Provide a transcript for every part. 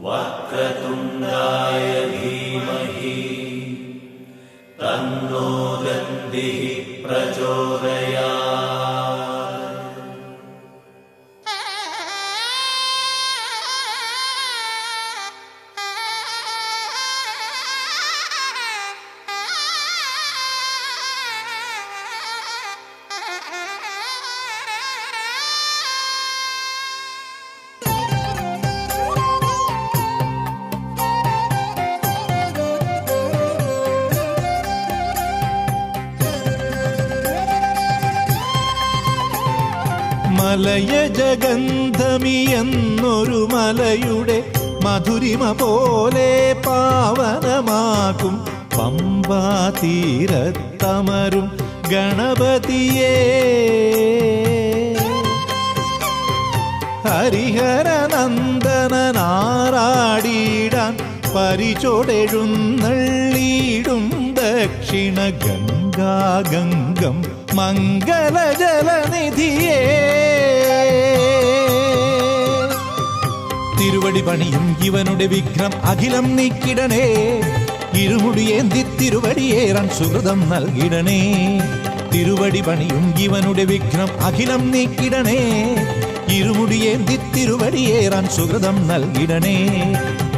വക്രതുണ്ഡായ ധീമഹി തന്നോ ദന്തിഃ പ്രചോദയാത്. മലയജഗന്ധമി എന്നൊരു മലയുടെ മധുരിമ പോലെ പാവനമാക്കും പമ്പാ തീരത്തമരും ഗണപതിയേ. ഹരിഹരനന്ദനാറാടിയിടാൻ പരിചൊടെഴുന്നള്ളിയിടും ദക്ഷിണ ഗംഗാഗംഗം മംഗളജലനിധിയേ. തിരുവടി പണിയും ഇവനുടെ വിഘ്നം അഖിലം നീക്കിടണേ. ഇരുമുടിയേന്തി തിരുവടിയേറാൻ സുഹൃതം നൽകിടണേ. തിരുവടി പണിയും ഇവനുടെ വിഘ്നം അഖിലം നീക്കിടണേ. ഇരുമുടിയേന്തി തിരുവടിയേറാൻ സുഹൃതം നൽകിടണേ.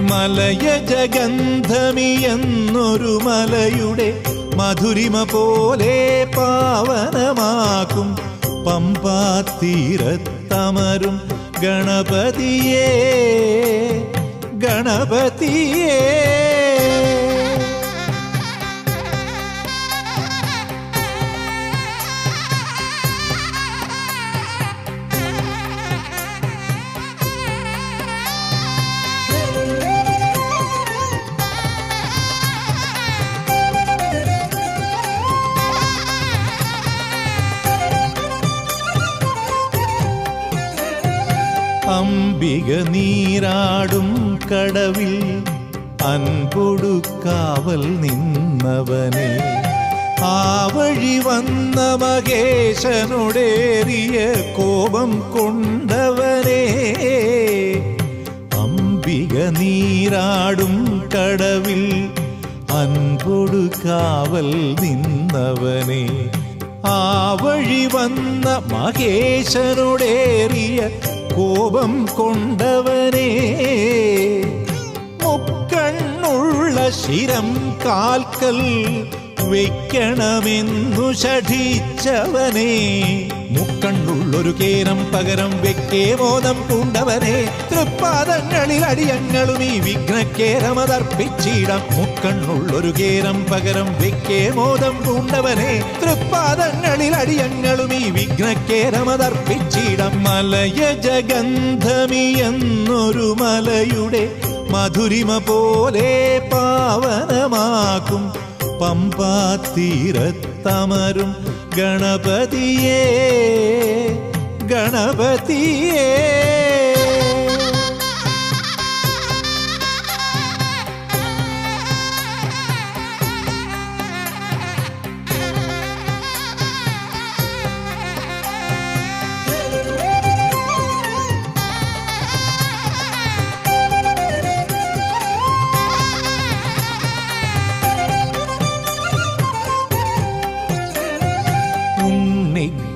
മലയജഗന്ധമി എന്നൊരു മലയുടെ മധുരിമ പോലെ പാവനമാക്കും പമ്പാ തീരത്തമരും ഗണപതിയേ ഗണപതിയേ. അംബിക നീരാടും കടവിൽ അൻപൊടു കാവൽ നിന്നവനെ. ആ വഴി വന്ന മഹേശനോടേറിയ കോപം കൊണ്ടവനെ. അംബിക നീരാടും കടവിൽ അൻപൊടു കാവൽ നിന്നവനെ. ആ വഴി വന്ന മഹേശനോടേറിയ കോപം കൊണ്ടവനെ. മുക്കണ്ണുള്ള ശിരം കാൽക്കൽ വെക്കണമെന്നു ശഠിച്ചവനെ. മുക്കണ്ണുള്ളൊരു കേരം പകരം വെക്കേ മോദം പൂണ്ടവനെ. തൃപ്പാദങ്ങളിൽ അടിയങ്ങളും ഈ വിഘ്നക്കേരമതർപ്പിച്ചിടാം. മുക്കണ്ണുള്ളൊരു കേരം പകരം വെക്കേ മോദം പൂണ്ടവനെ. തൃപ്പാദങ്ങളിൽ അടിയങ്ങളും ഈ വിഘ്നക്കേരമതർപ്പിച്ചിടാം. മലയജഗന്ധമി എന്നൊരു മലയുടെ മധുരിമ പോലെ പാവനമാക്കും പമ്പാ തീരത്തമരും ഗണപതിയേ ഗണപതിയേ.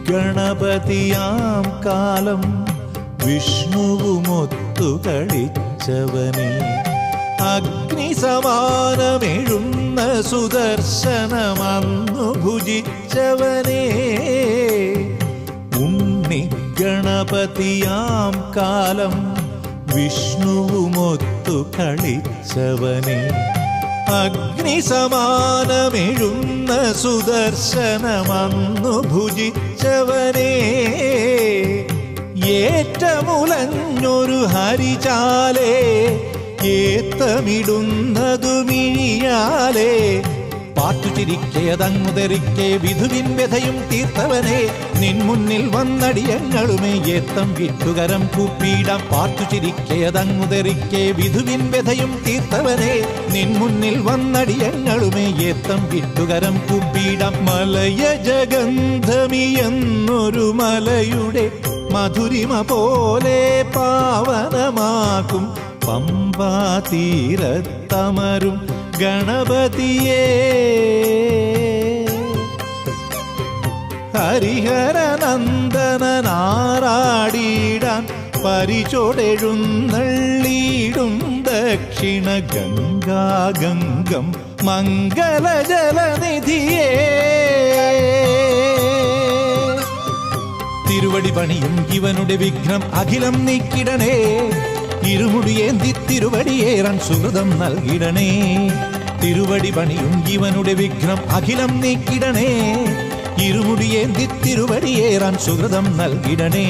ഗണപതിയാം കാലം വിഷ്ണുവുമൊത്തു കളിച്ചവനെ. അഗ്നിസമാനമെഴുന്ന സുദർശനമന്നു ഭുജിച്ചവനെ. ഉണ്ണി ഗണപതിയാം കാലം വിഷ്ണുവുമൊത്തു കളിച്ചവനെ. അഗ്നിസമാനമെഴുന്ന സുദർശനമന്നു ഭുജിച്ചവനെ. ഏറ്റമുലഞ്ഞൊരു ഹരിചാലേ ഏത്തമിടുന്നതു മിഴിയാലേ. പാട്ടുചിരിക്കേതങ്ങുതരിക്കെ വിധുവിൻ വ്യഥയും തീർത്തവനെ. നിൻ മുന്നിൽ വന്നടിയങ്ങളുമേ ഏത്തം വിട്ടുകരം കൂപ്പിയിടാം. പാട്ടുചിരിക്കേതങ്ങുതരിക്കെ വിധുവിൻ വ്യഥയും തീർത്തവനെ. നിൻ മുന്നിൽ വന്നടിയങ്ങളുമേ ഏത്തം വിട്ടുകരം കൂപ്പിയിടാം. മലയജഗന്ധമി എന്നൊരു മലയുടെ മധുരിമ പോലെ പാവനമാക്കും പമ്പാ തീരത്തമരും ഗണപതിയേ ഹരിഹരനന്ദനാറാടിയിടാൻ പരിചോടെഴുന്നള്ളിയിടും ദക്ഷിണ ഗംഗാഗംഗം മംഗളജലനിധിയേ തിരുവടി പണിയും ഇവനുടെ വിഘ്നം അഖിലം നീക്കിടണേ ഇരുമുടിയേന്തി തിരുവടിയേറാൻ സുഹൃതം നൽകിടണേ തിരുവടി പണിയും ഇവനുടെ വിഘ്നം അഖിലം നീക്കിടണേ ഇരുമുടിയേന്തി തിരുവടിയേറാൻ സുഹൃതം നൽകിടണേ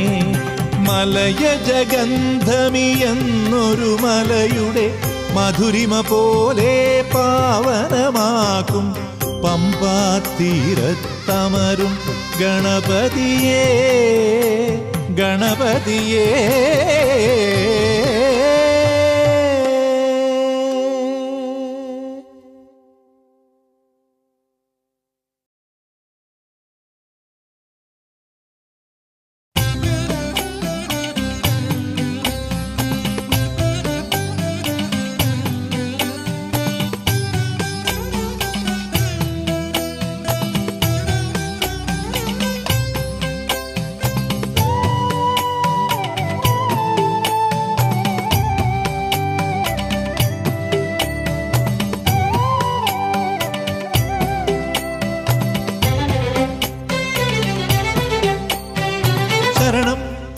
മലയജഗന്ധമിയെന്നൊരു മലയുടെ മധുരിമ പോലെ പാവനമാക്കും പമ്പാ തീരത്തമരും ഗണപതിയേ ഗണപതിയേ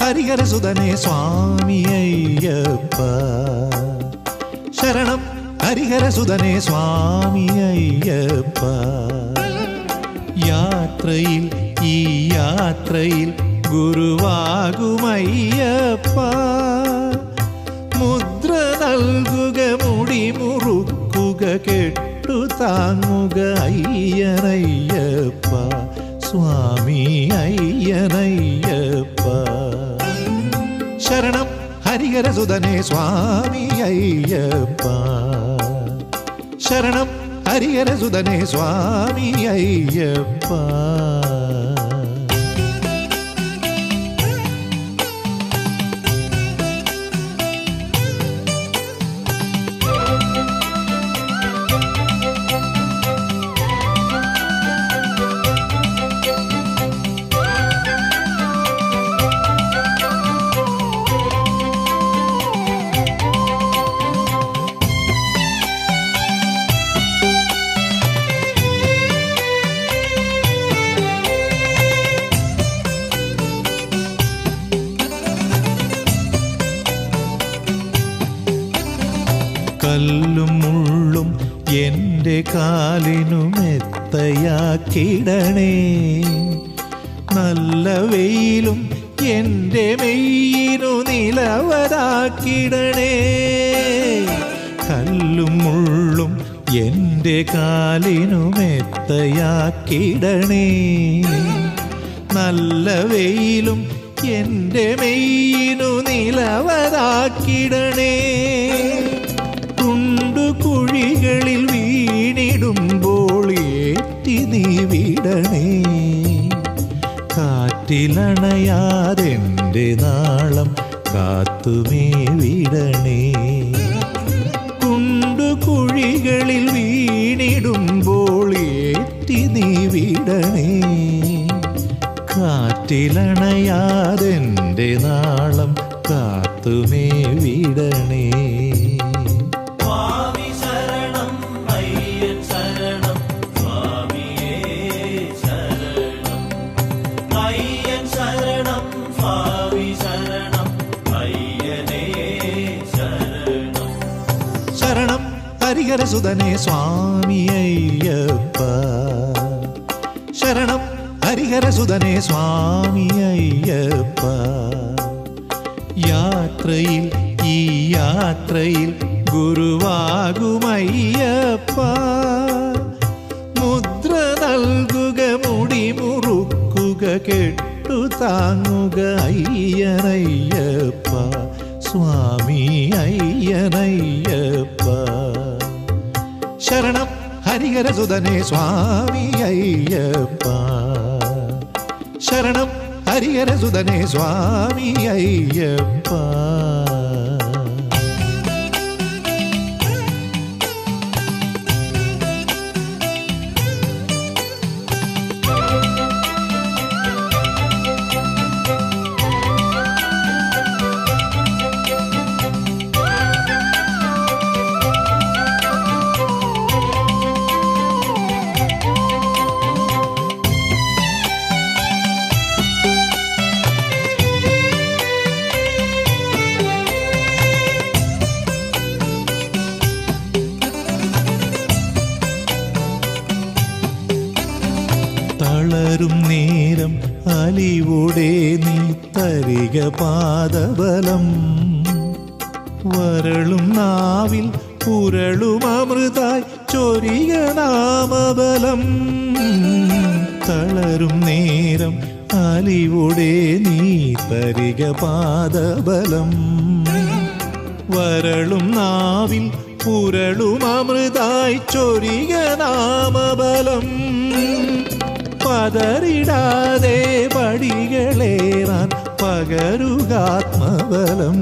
ഹരിഹരസുതനേ സ്വാമി അയ്യപ്പ ശരണം ഹരിഹരസുതനേ സ്വാമി അയ്യപ്പ യാത്രയിൽ ഈ യാത്രയിൽ ഗുരുവാകുമയ്യപ്പ മുദ്ര നൽകുക മുടി മുറുക്കുക കെട്ടു താങ്ങുക അയ്യനയ്യപ്പ സ്വാമി അയ്യനയ്യപ്പ ശരണം ഹരിഹരസുതനേ സ്വാമി അയ്യപ്പ ശരണം ഹരിഹരസുതനേ സ്വാമി അയ്യപ്പ കല്ലും മുള്ളും എൻ്റെ കാലിനു മെത്തയാക്കിടണേ നല്ല വെയിലും എൻ്റെ മെയ്യിനു നിലവരാക്കിടണേ കല്ലും മുള്ളും എൻ്റെ കാലിനു മെത്തയാക്കിടണേ നല്ല വെയിലും എൻ്റെ മെയ്യിനു നിലവരാക്കിടണേ കുഴികളിൽ വീണിടുമ്പോൾ ഏറ്റി നീ വിടണേ കാറ്റിലണയാതെൻ്റെ നാളം കാത്തുമേ വിടണേ കുഴികളിൽ വീണിടുമ്പോൾ ഏറ്റി നീ വിടണേ കാറ്റിലണയാതെൻ്റെ നാളം കാത്തുമേ വിടണേ ഹരിഹരസുതനേ സ്വാമി അയ്യപ്പ ശരണം ഹരിഹരസുതനേ സ്വാമി അയ്യപ്പ യാത്രയിൽ ഈ യാത്രയിൽ ഗുരുവാകുമയ്യപ്പ മുദ്ര നൽകുക മുടി മുറുക്കുക കെട്ടു താങ്ങുക അയ്യനയ്യപ്പ സ്വാമി അയ്യനയ്യപ്പ ശരണം ഹരിഹരസുതനേ സ്വാമി അയ്യപ്പ ശരണം ഹരിഹരസുതനേ സ്വാമി അയ്യപ്പ തളരും നേരം അലിവോടെ നീ തരിക പാദബലം. വരളും നാവിൽ പുരളും അമൃതായി ചൊരിക നാമബലം. തളരും നേരം അലിവോടെ നീ തരിക പാദബലം. വരളും നാവിൽ പുരളും അമൃതായി ചൊരിക നാമബലം. പതറിടാതെ പടികളേറാൻ പകരുകാത്മബലം.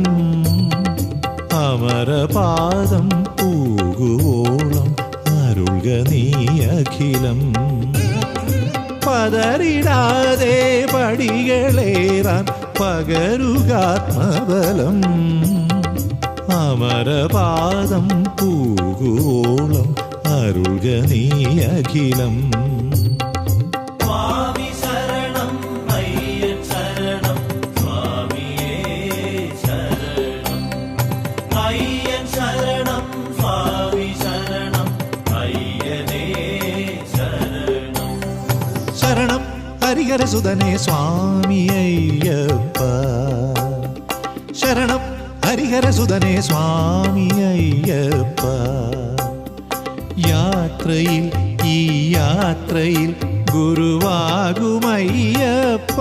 അമരപാദം പൂകുവോളം അരുൾക നീ അഖിലം. പതറിടാതെ പടികളേറാൻ പകരുകാത്മബലം. അമരപാദം പൂകുവോളം അരുൾക നീ അഖിലം. സ്വാമി ശരണം അയ്യൻ ശരണം സ്വാമിയേ ശരണം. അയ്യൻ ശരണം സ്വാമി ശരണം അയ്യനേ ശരണം. ശരണം ഹരിഹരസുതനേ സ്വാമി അയ്യപ്പ. ശരണം ഹരിഹരസുതനേ സ്വാമി അയ്യപ്പ. യാത്രയിൽ ഈ യാത്രയിൽ ഗുരുവാകുമയ്യപ്പ.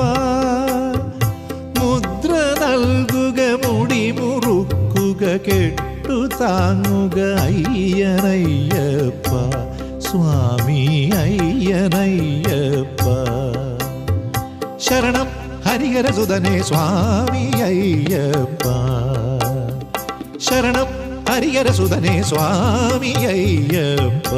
മുദ്ര നൽകുക മുടി മുറുക്കുക കെട്ടു താങ്ങുക അയ്യനയ്യപ്പ. സ്വാമി അയ്യനയ്യപ്പ. ശരണം ഹരിഹരസുതനേ സ്വാമി അയ്യപ്പ. ശരണം ഹരിഹരസുതനേ സ്വാമി അയ്യപ്പ.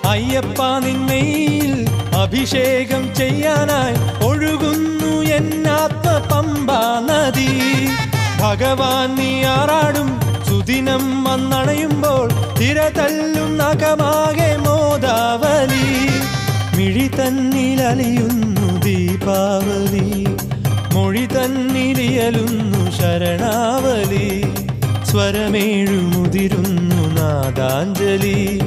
അയ്യപ്പ നിന്നയിൽ അഭിഷേകം ചെയ്യാനായി ഒഴുകുന്നു എന്നാത്മ പമ്പാ നദി. ഭഗവാൻ നീ ആറാടും സുദിനം വന്നണയുമ്പോൾ തിരതല്ലും നഖമാകെ മോദാവലി. മിഴി തന്നിലലിയുന്നു ദീപാവലി. മൊഴി തന്നിലിയലുന്നു ശരണാവലി. സ്വരമേഴുമുതിരുന്നു നാദാഞ്ജലി.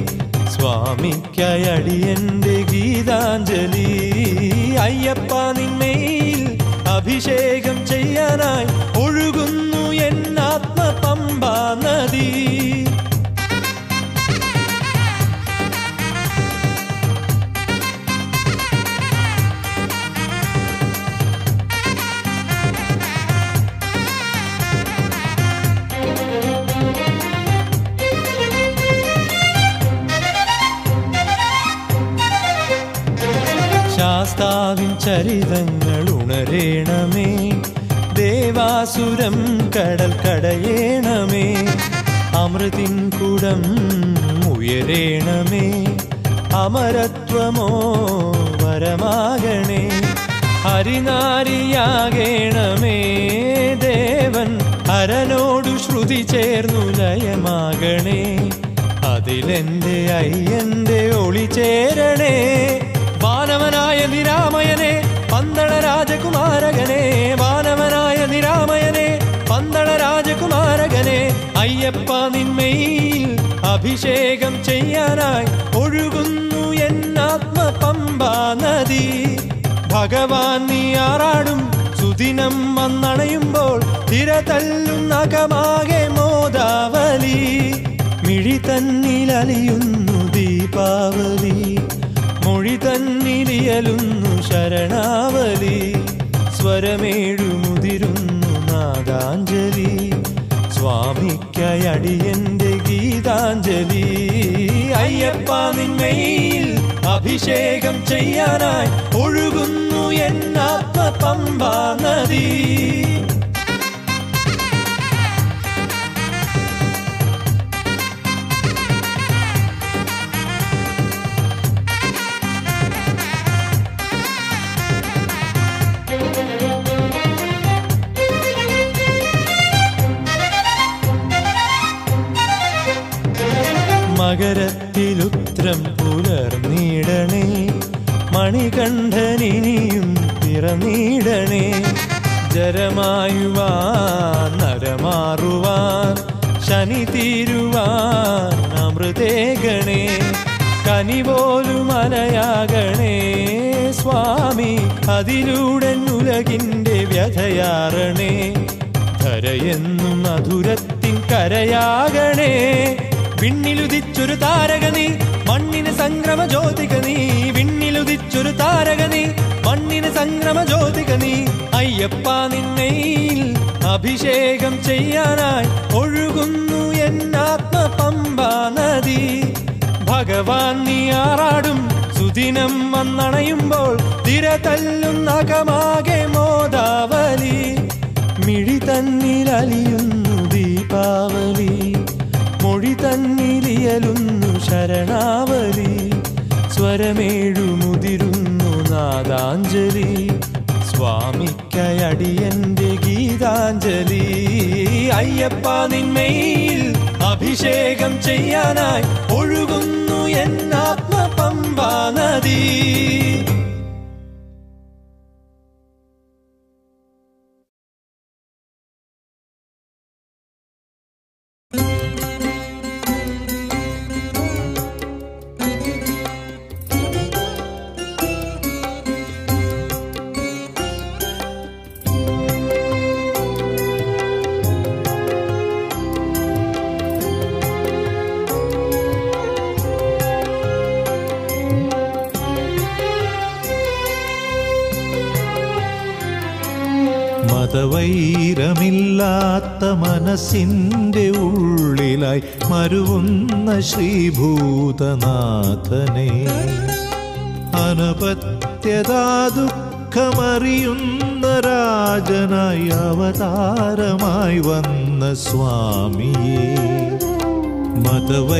സ്വാമിക്കായി അടിയന്റെ ഗീതാഞ്ജലി. അയ്യപ്പ നിന്നയിൽ അഭിഷേകം ചെയ്യാനായി ഒഴുകുന്നു എന്നാത്മ പമ്പാ നദി. ശാസ്താവിൻ ചരിതങ്ങൾ ഉണരേണമേ. ദേവാസുരം കടൽ കടയേണമേ. അമൃതിൻ കുടം ഉയരേണമേ. അമരത്വമോ വരമാകണേ. ഹരിനാരിയാകേണമേ ദേവൻ. ഹരനോടു ശ്രുതി ചേർന്നു ലയമാകണേ. അതിലെന്റെ അയ്യന്റെ ഒളി ചേരണേ. വാനവനായ നിരാമയനെ പന്തള രാജകുമാരകനെ. വാനവനായ നിരാമയനെ പന്തള രാജകുമാരകനെ. അയ്യപ്പ നിന്മയിൽ അഭിഷേകം ചെയ്യാനായി ഒഴുകുന്നു എന്നാത്മ പമ്പാ നദി. ഭഗവാൻ നീ ആറാടും സുദിനം വന്നണയുമ്പോൾ തിരതല്ലും നഖമാകെ മോദാവലി. മിഴി തന്നിലലിയുന്നു ദീപാവലി. മൊഴി തന്നിലിയലുന്നു ശരണാവലി. സ്വരമേഴുമുതിരുന്നു നാദാഞ്ജലി. സ്വാമിക്കായി അടിയന്റെ ഗീതാഞ്ജലി. അയ്യപ്പ നിന്മയിൽ അഭിഷേകം ചെയ്യാനായി ഒഴുകുന്നു എന്നാത്മ പമ്പാ നദി. മകരത്തിലുത്രം പുലർന്നിടണേ, മണികണ്ഠനിനിയും പിറന്നിടണേ. ജരമായുവാൻ നരമാറുവാൻ ശനി തീരുവാൻ അമൃതേഗണേ. കനിപോലും അലയാകണേ സ്വാമി, അതിലൂടെ ഉലകിൻ്റെ വ്യഥയാറണേ. ധരയെന്നും മധുരത്തിൻ കരയാകണേ. വിണ്ണിലുദിച്ചൊരു താരക നീ, മണ്ണിന് സംക്രമ ജ്യോതിക നീ. വിണ്ണിലുദിച്ചൊരു താരക നീ, മണ്ണിന് സംക്രമ ജ്യോതിക നീ. അയ്യപ്പ നിന്നയിൽ അഭിഷേകം ചെയ്യാനായി ഒഴുകുന്നു എന്നാത്മപമ്പാ നദി. ഭഗവാൻ നീ ആറാടും സുദിനം വന്നണയുമ്പോൾ തിര തല്ലുന്ന അകമാകെ മോദാവലി. മിഴി തന്നിലലിയുന്നു ദീപാവലി, മൊഴി തന്നിലിയലുന്നു ശരണാവലി. സ്വരമേഴുമുതിരുന്നു നാദാഞ്ജലി, സ്വാമിക്കയടിയന്റെ ഗീതാഞ്ജലി. അയ്യപ്പ നിന്മയിൽ അഭിഷേകം ചെയ്യാനായി ഒഴുകുന്നു എന്നാത്മപമ്പാ നദി. മതവൈരമില്ലാത്ത മനസ്സിൻ്റെ ഉള്ളിലായി മരുവുന്ന ശ്രീഭൂതനാഥനെ, അനപത്യതാ ദുഃഖമറിയുന്ന രാജനായി അവതാരമായി വന്ന സ്വാമിയേ. മതവൈരമില്ലാത്ത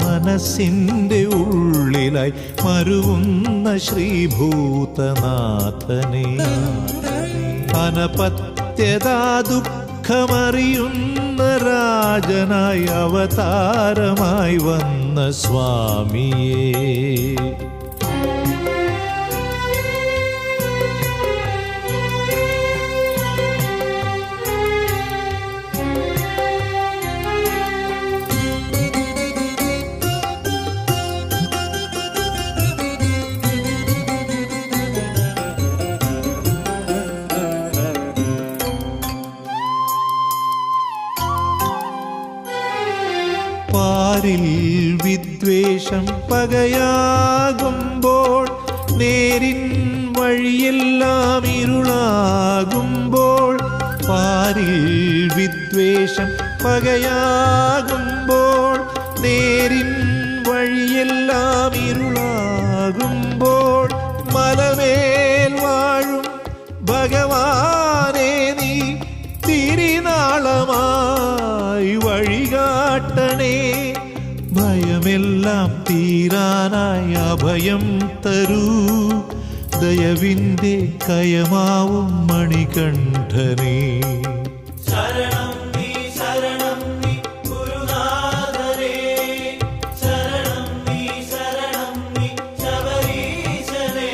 മനസ്സിൻ്റെ ഉള്ളിലായി മരുവുന്ന ശ്രീഭൂതനാഥനെ, അനപത്യതാ ദുഃഖമറിയുന്ന രാജനായി അവതാരമായി വന്ന സ്വാമിയേ. പാരിൽ വിദ്വേഷം പകയാകുമ്പോൾ, നേരിൻ വഴിയെല്ലാം ഇരുളാകുമ്പോൾ. പാരിൽ വിദ്വേഷം പകയാകുമ്പോൾ, നേരിൻ വഴിയെല്ലാം ഇരുളാകുമ്പോൾ. മലമേൽ വാഴും ഭഗവാനേ നീ തിരിനാളമായി വഴികാട്ടണേ. ഭയമെല്ലാം തീരാനായി അഭയം തരൂ, ദയവിൻ്റെ കയമാവും മണികണ്ഠനേ. ശരണം നീ ഗുരുനാഥനേ, ശരണം നീ ശബരീശനേ.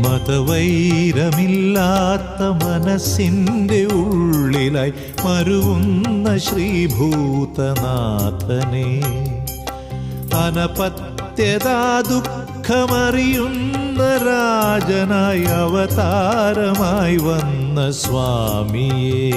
മതവൈരമില്ലാത്ത മനസ്സിൻ്റെ ഉള്ളിലായി മരുവുന്ന ശ്രീഭൂതനാഥനെ, അനപത്യതാ ദുഃഖമറിയുന്ന രാജനായി അവതാരമായി വന്ന സ്വാമിയേ.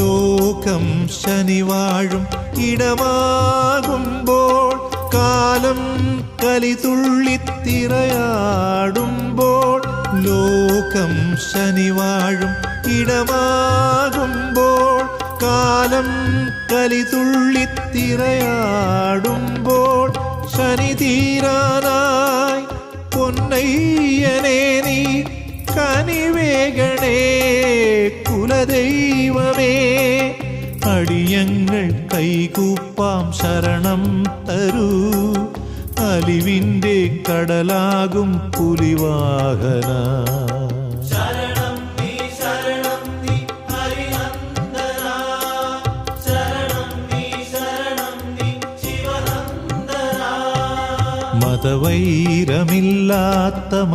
ലോകം ശനിവാഴും ഇടമാകുമ്പോൾ, കാലം കലിതുള്ളിത്തിറയാടുമ്പോൾ. ലോകം ശനിവാഴും ഇടമാകുമ്പോൾ, കാലം കലിതുള്ളിത്തിറയാടുമ്പോൾ. ശനി തീരാനായി പൊന്നയ്യനെ നീ കനിവേഗണേ കുലദൈവമേ. അടിയങ്ങൾ കൈകൂപ്പാം ശരണം തരൂ അലിവിൻ്റെ കടലാകും പുലിവാഹന. ശരണം നീ ഹരിനന്ദന, ശരണം നീ ശിവനന്ദന. മതവൈരമില്ലാത്ത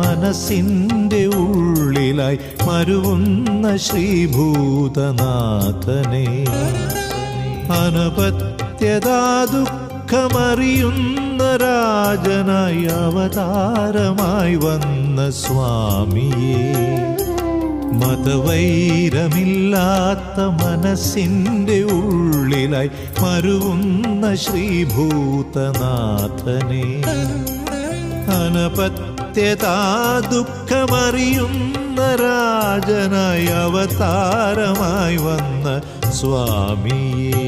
മനസ്സിൻ്റെ ഉള്ളിലായി മരുവുന്ന ശ്രീഭൂതനാഥനെ. അനപത്യതാ ദുഃഖമറിയുന്ന രാജനായി അവതാരമായി വന്ന സ്വാമിയേ. മതവൈരമില്ലാത്ത മനസ്സിൻ്റെ ഉള്ളിലായി മരുവുന്ന ശ്രീഭൂതനാഥനെ. അനപത്യതാ ദുഃഖമറിയുന്ന രാജനായി അവതാരമായി വന്ന സ്വാമിയേ.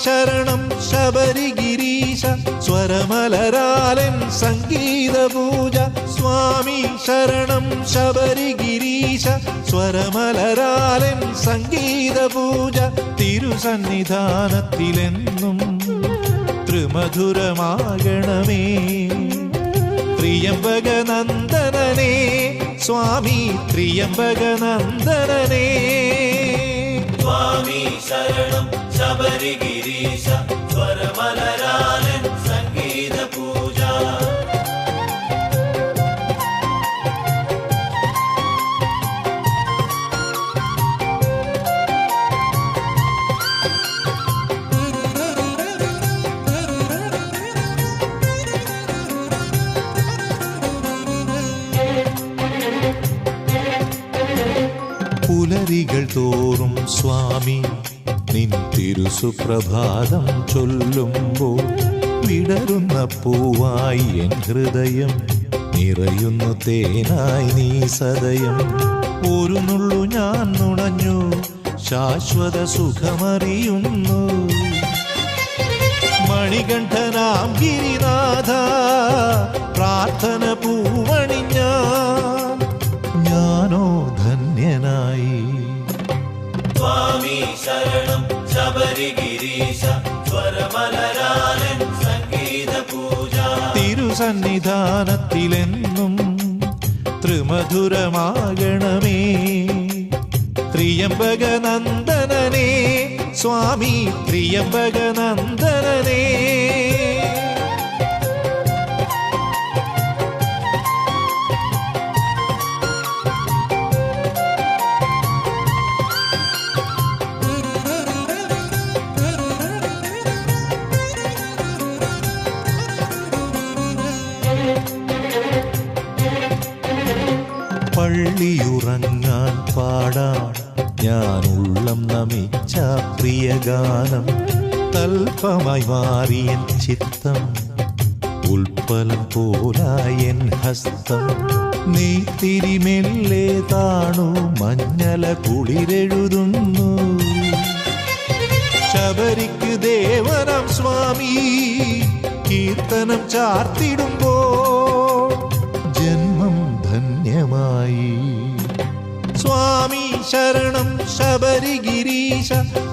ശരണം ശബരിഗിരീശ സ്വരമലരാലൻ സംഗീത പൂജ. സ്വാമി ശരണം ശബരിഗിരീശ സ്വരമലരാലൻ സംഗീത പൂജ. തിരുസന്നിധാനത്തിലെന്നും ത്രിമധുരമാകണമേ. ത്രിയംബകനന്ദനനേ സ്വാമി ത്രിയംബകനന്ദനനേ. സ്വാമി ശരണം ശബരിഗിരീശ സ്വരമലരാലൻ സംഗീത പൂജ. പുലരികൾ തോറും സ്വാമി നിൻ തിരുസുപ്രഭാതം ചൊല്ലുമ്പോൾ വിടരുന്ന പൂവായി എൻ ഹൃദയം നിറയുന്നു തേനായി നീ സദയം. ഒരു നുള്ളു ഞാൻ നുണഞ്ഞു ശാശ്വത സുഖമറിയുന്നു. മണികണ്ഠനാം ഗിരിനാഥ പ്രാർത്ഥന പൂവണിഞ്ഞ ഞാനോ ധന്യനായി. സ്വാമി ശരണം ശബരിഗിരീശ സ്വരമലരാലൻ സംഗീത പൂജ. തിരുസന്നിധാനത്തിലെന്നും ത്രിമധുരമാകണമേ. ത്രിയംബകനന്ദനനേ സ്വാമി ത്രിയംബകനന്ദനനേ. പള്ളിയുറങ്ങാൻ പാടാൻ ഞാൻ ഉള്ളം നമിച്ച പ്രിയഗാനം. തൽപ്പമായി മാറിയൻ ചിത്തം ഉൽപ്പലം പോലായൻ ഹസ്തം. നീ തിരിമെല്ലെ താണു മഞ്ഞല കുളിരെഴുതുന്നു. ശബരിക്ക് ദേവനാം സ്വാമി കീർത്തനം ചാർത്തിടുമ്പോൾ ജന്മം ധന്യമായി. സ്വാമി ശരണം ശബരിഗിരീശ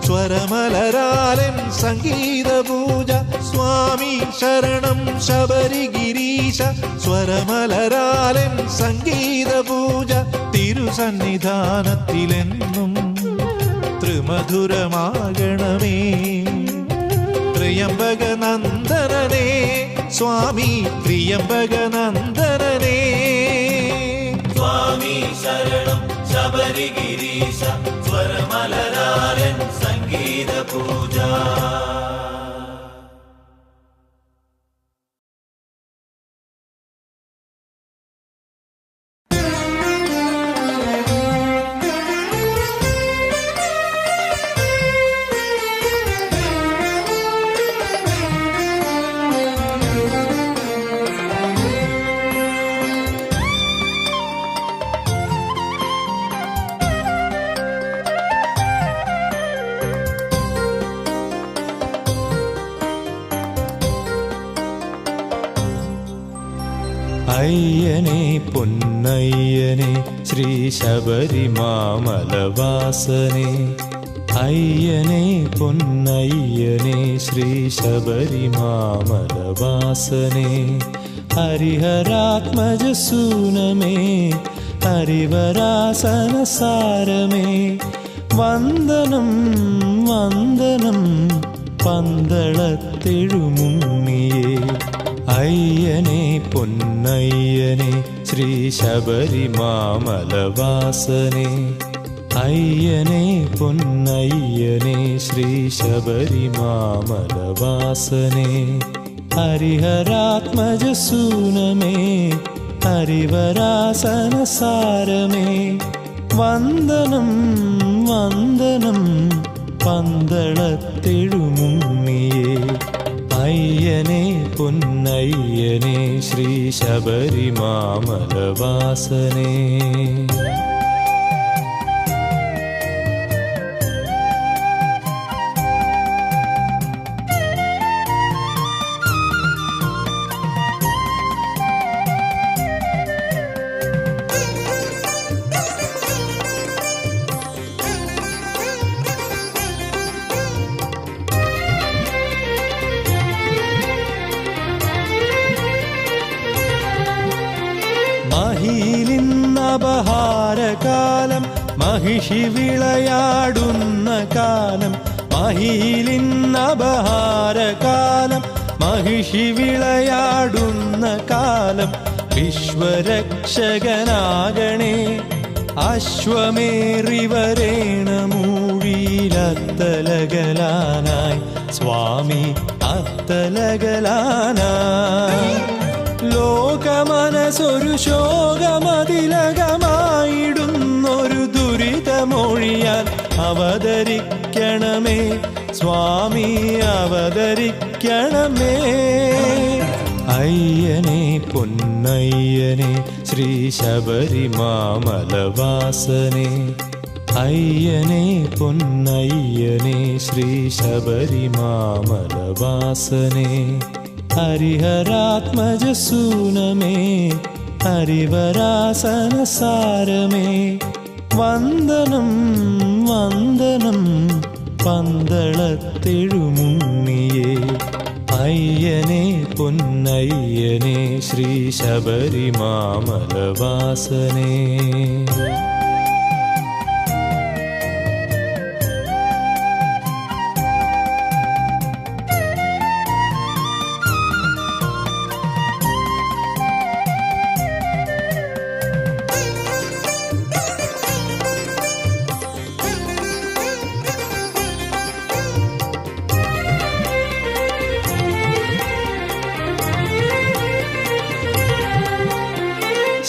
സ്വരമലരാലൻ സംഗീത പൂജ. സ്വാമി ശരണം ശബരിഗിരീശ സ്വരമലരാലൻ സംഗീത പൂജ. തിരുസന്നിധാനത്തിലെന്നും ത്രിമധുരമാകണമേ. ത്രിയംബകനന്ദനനേ സ്വാമി ത്രിയംബകനന്ദനനേ. സ്വാമി ശരണം ശബരിഗിരീശ സ്വരമലരാലൻ സംഗീത പൂജ. അയ്യനെ പൊന്നയ്യനെ ശ്രീ ശബരിമാമലവാസനെ അയ്യനെ പൊന്നയ്യനെ ശ്രീ ശബരിമാമലവാസനെ ഹരിഹരാത്മജസൂനമേ ഹരിവരാസനസാരമേ വന്ദനം വന്ദനം പന്തളത്തെഴുമുണ്ണിയേ അയ്യനെ പൊന്നയ്യനെ ശ്രീ ശബരിമാമലവാസനെ അയ്യനെ പൊന്നയ്യനെ ശ്രീ ശബരിമാമലവാസനെ ഹരിഹരാത്മജസൂനമേ ഹരിവരാസനസാരമേ വന്ദനം വന്ദനം പന്തളത്തെഴുമുണ്ണിയേ അയ്യനെ പൊന്നയ്യനെ ശ്രീ ശബരിമാമലവാസനെ മഹിലിന്നപഹാരകാലം മഹിഷി വിളയാടുന്ന കാലം മഹിലിന്നപഹാരകാലം മഹിഷി വിളയാടുന്ന കാലം വിശ്വരക്ഷകനാകണേ അശ്വമേറി വരേണമൂഴിയിലത്തലകലാനായി സ്വാമി അത്തലകലാനായി ലോകമനസൊരു ശോകമതിലകമായിടുന്നൊരു ദുരിതമൊഴിയാൽ അവതരിക്കണമേ സ്വാമി അവതരിക്കണമേ അയ്യനെ പൊന്നയ്യനെ ശ്രീ ശബരിമാമലവാസനെ അയ്യനെ പൊന്നയ്യനെ ശ്രീ ശബരിമാമലവാസനെ ഹരിഹരാത്മജസൂനമേ ഹരിവരാസനസാരമേ വന്ദനം വന്ദനം പന്തളത്തെഴുമുണ്ണിയേ അയ്യനെ പൊന്നയ്യനെ ശ്രീ ശബരിമാമലവാസനെ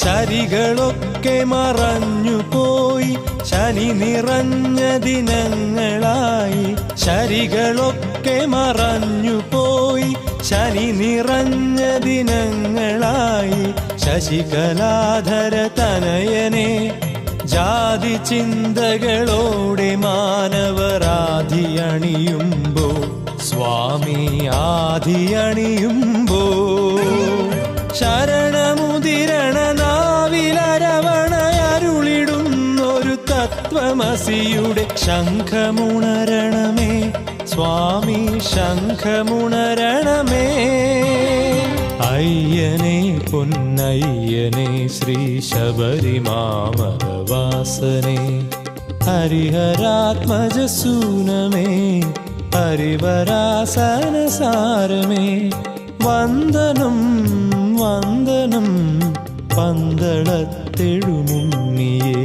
ശരികളൊക്കെ മറഞ്ഞുപോയി ശനി നിറഞ്ഞ ദിനങ്ങളായി ശരികളൊക്കെ മറഞ്ഞുപോയി ശനി നിറഞ്ഞ ദിനങ്ങളായി ശശികലാധര തനയനെ ജാതി ചിന്തകളോടെ മാനവരാധിയണിയുമ്പോ സ്വാമി ആധിയണിയുമ്പോ ശരണമുദിരണ നാവിലരവണയരുളിടുന്നൊരു തത്വമസിയുടെ ശംഖമുണരണമേ സ്വാമി ശംഖമുണരണമേ അയ്യനെ പൊന്നയ്യനെ ശ്രീ ശബരിമാമലവാസനെ ഹരിഹരാത്മജസൂനമേ ഹരിവരാസനസാരമേ വന്ദനം വന്ദനം പന്തളത്തെഴുമുണ്ണിയേ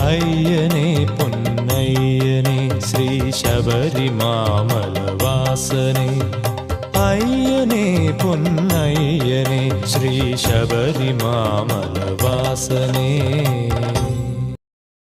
അയ്യനെ പൊന്നയ്യനെ ശ്രീ ശബരിമാമലവാസനെ അയ്യനെ പൊന്നയ്യനെ ശ്രീ ശബരിമാമലവാസനെ